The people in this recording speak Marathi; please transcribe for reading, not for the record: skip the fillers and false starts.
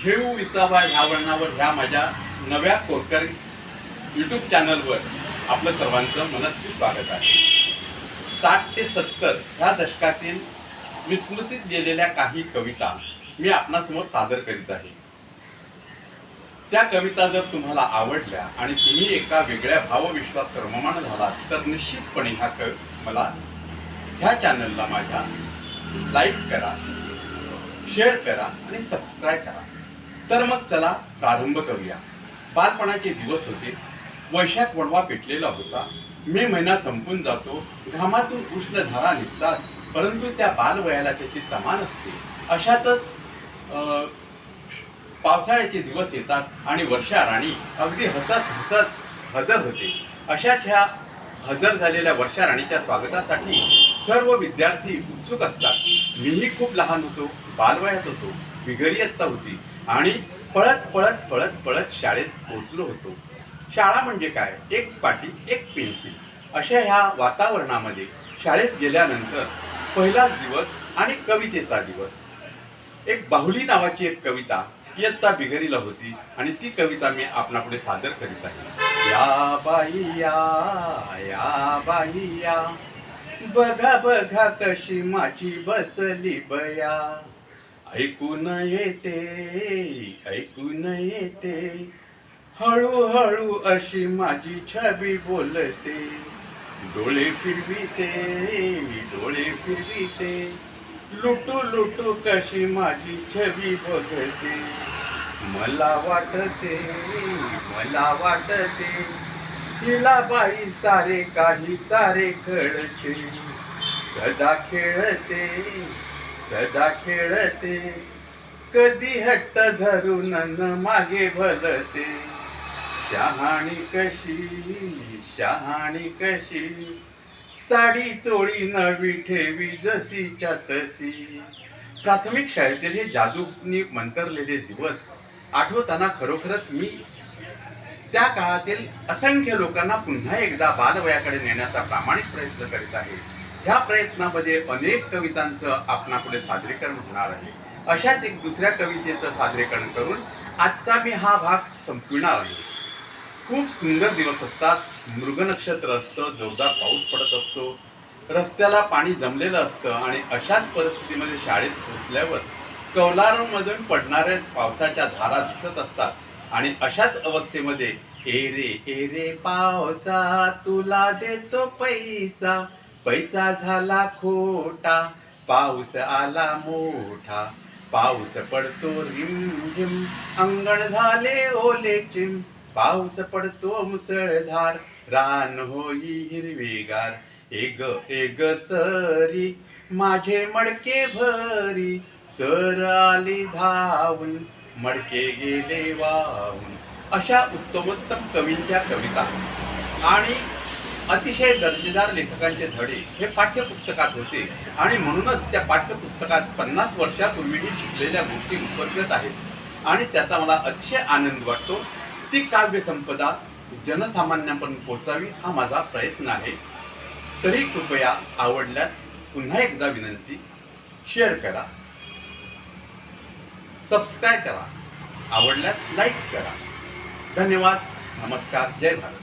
घेऊ विसावा ह्या वळणावर ह्या माझ्या नव्या कोरकर यूट्यूब चॅनलवर आपलं सर्वांचं मनस्वी स्वागत आहे. 60 ते 70 ह्या दशकातील विस्मृतीत गेलेल्या काही कविता मी आपणासमोर सादर करीत आहे. त्या कविता जर तुम्हाला आवडल्या आणि तुम्ही एका वेगळ्या भावविश्वात रममाण झालात तर निश्चितपणे मला ह्या चॅनलला माझ्या लाईक करा, शेअर करा आणि सबस्क्राईब करा. तर मग चला प्रारंभ करूया. बालपणाचे दिवस होते. वैशाख वणवा पेटलेला होता. मे महिना संपून जातो. घामातून उष्ण धारा निघतात, परंतु त्या बालवयाला त्याची तमा नसते. अशातच पावसाळ्याचे दिवस येतात आणि वर्षा राणी अगदी हसत हसत हजर होते. अशाच ह्या हजर झालेल्या वर्षा राणीच्या स्वागतासाठी सर्व विद्यार्थी उत्सुक असतात. मीही खूप लहान होतो, बालवयात होतो, बिगरी इयत्ता होती आणि पळत पळत पळत पळत शाळेत पोहोचलो होतो. शाळा म्हणजे काय, एक पाटी एक पेन्सिल अशा ह्या वातावरणामध्ये शाळेत गेल्यानंतर पहिलाच दिवस आणि कवितेचा दिवस. एक बाहुली नावाची एक कविता इयत्ता बिगरीला होती आणि ती कविता मी आपणापुढे सादर करीत आहे. या बाई या बाई या, बघा बघा कशी माझी बसली बया, ऐकून येते ऐकून येते, हळूहळू अशी माझी छबी बोलते, डोळे फिरविते डोळे फिरविते, लुटू लुटू कशी माझी छबी बघते, मला वाटते हिला बाई सारे काही सारे कळते, सदा खेळते कधी हट्ट धरून मागे भलते, शहाणी कशी साडी चोळी नवी ठेवी जशीच्या तशी. प्राथमिक शाळेतील हे जादूनी मंतरलेले दिवस आठवताना खरोखरच मी त्या काळातील असंख्य लोकांना पुन्हा एकदा बालवयाकडे नेण्याचा प्रामाणिक प्रयत्न करीत आहे. ह्या प्रयत्नामध्ये अनेक कवितांचं आपणापुढे सादरीकरण होणार आहे. अशाच एक दुसऱ्या कवितेचं सादरीकरण करून आजचा मी हा भाग संपविणार आहे. खूप सुंदर दिवस असतात. मृग नक्षत्र असतं, जोरदार पाऊस पडत असतो, रस्त्याला पाणी जमलेलं असतं आणि अशाच परिस्थितीमध्ये शाळेत पोहोचल्यावर कौलारूमधून पडणाऱ्या पावसाच्या धारा दिसत असतात आणि अशाच अवस्थेमध्ये ए रे पावसा तुला देतो पैसा, पैसा झाला खोटा पाऊस आला मोठा, पाऊस पडतो रिमझिम अंगण झाले ओले चिम, पाऊस पडतो मुसळधार रान होई हिरवेगार, एग सरी माझे मडके भरी, सर आली धावून मडके गेले वाहून. अशा उत्तमोत्तम कवींच्या कविता आणि अतिशय दर्जेदार लेखकांचे धडे हे पाठ्यपुस्तकात होते आणि म्हणूनच त्या पाठ्यपुस्तकात 50 वर्षापूर्वीही शिकलेल्या गोष्टी उपलब्ध आहेत आणि त्याचा मला अतिशय आनंद वाटतो. ती काव्यसंपदा जनसामान्यांपर्यंत पोहोचावी हा माझा प्रयत्न आहे. तरी कृपया आवडल्यास पुन्हा एकदा विनंती, शेअर करा, सबस्क्राईब करा, आवडल्यास लाईक करा. धन्यवाद. नमस्कार. जय भारत.